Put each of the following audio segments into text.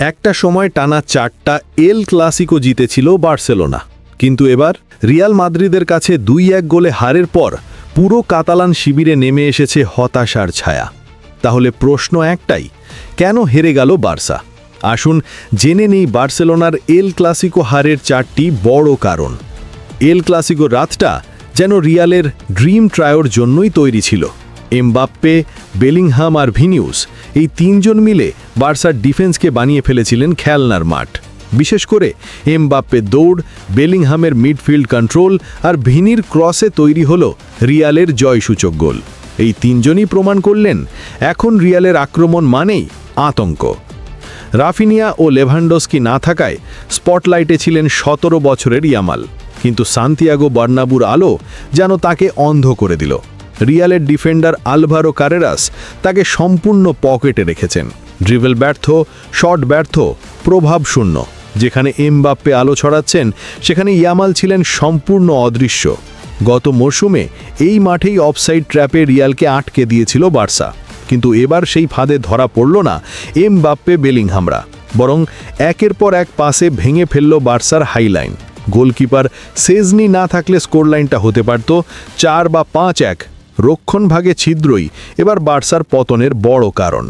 একটা সময় টানা 4টা এল ক্লাসিকো জিতেছিল বার্সেলোনা, কিন্তু এবার রিয়াল মাদ্রিদের কাছে 2-1 গোলে হারের পর পুরো কাতালান শিবিরে নেমে এসেছে হতাশার ছায়া। তাহলে প্রশ্ন একটাই, কেন হেরে গেল বার্সা? আসুন জেনে নেই বার্সেলোনার এল ক্লাসিকো হারের 4টি বড় কারণ। এল ক্লাসিকো রাতটা যেন রিয়ালের ড্রিম ট্রায়োর জন্যই তৈরি ছিল। এমবাপ্পে, বেলিংহাম আর ভিনিউস, এই তিনজন মিলে বার্সার ডিফেন্সকে বানিয়ে ফেলেছিলেন খেলনার মাঠ। বিশেষ করে এমবাপ্পে দৌড়, বেলিংহামের মিডফিল্ড কন্ট্রোল আর ভিনির ক্রসে তৈরি হলো রিয়ালের জয়সূচক গোল। এই তিনজনই প্রমাণ করলেন এখন রিয়ালের আক্রমণ মানেই আতঙ্ক। রাফিনিয়া ও লেভানডস্কি না থাকায় স্পটলাইটে ছিলেন 17 বছরের ইয়ামাল, কিন্তু সান্তিয়াগো বার্নাবুর আলো যেন তাকে অন্ধ করে দিল। রিয়ালের ডিফেন্ডার আলভারো কারেরাস তাকে সম্পূর্ণ পকেটে রেখেছেন। ড্রিবল ব্যর্থ, শট ব্যর্থ, প্রভাব শূন্য। যেখানে এমবাপ্পে আলো ছড়াচ্ছেন, সেখানে ইয়ামাল ছিলেন সম্পূর্ণ অদৃশ্য। গত মরশুমে এই মাঠেই অফসাইড ট্র্যাপে রিয়ালকে আটকে দিয়েছিল বার্সা, কিন্তু এবার সেই ফাঁদে ধরা পড়ল না এমবাপ্পে, বেলিংহামরা, বরং একের পর এক পাসে ভেঙে ফেলল বার্সার হাইলাইন। গোলকিপার সেজনি না থাকলে স্কোর লাইনটা হতে পারত 4 বা 5-1। রক্ষণভাগে ছিদ্রই এবার বার্সার পতনের বড় কারণ।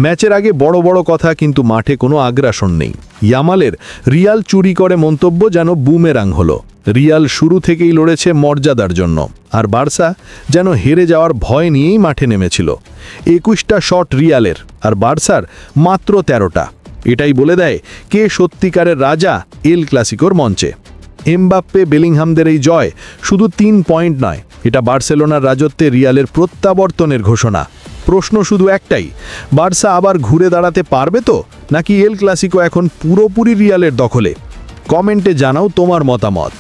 ম্যাচের আগে বড় বড় কথা, কিন্তু মাঠে কোনো আগ্রাসন নেই। ইয়ামালের রিয়াল চুরি করে মন্তব্য যেন বুমেরাং হলো। রিয়াল শুরু থেকেই লড়েছে মর্যাদার জন্য, আর বার্সা যেন হেরে যাওয়ার ভয় নিয়েই মাঠে নেমেছিল। 21টা শট রিয়ালের, আর বার্সার মাত্র 13টা। এটাই বলে দেয় কে সত্যিকারের রাজা এল ক্লাসিকোর মঞ্চে। এমবাপ্পে, বেলিংহামদের এই জয় শুধু 3 পয়েন্ট নয়, এটা বার্সেলোনার রাজত্বে রিয়ালের প্রত্যাবর্তনের ঘোষণা। প্রশ্ন শুধু একটাই, বার্সা আবার ঘুরে দাঁড়াতে পারবে তো, নাকি এল ক্লাসিকো এখন পুরোপুরি রিয়ালের দখলে? কমেন্টে জানাও তোমার মতামত।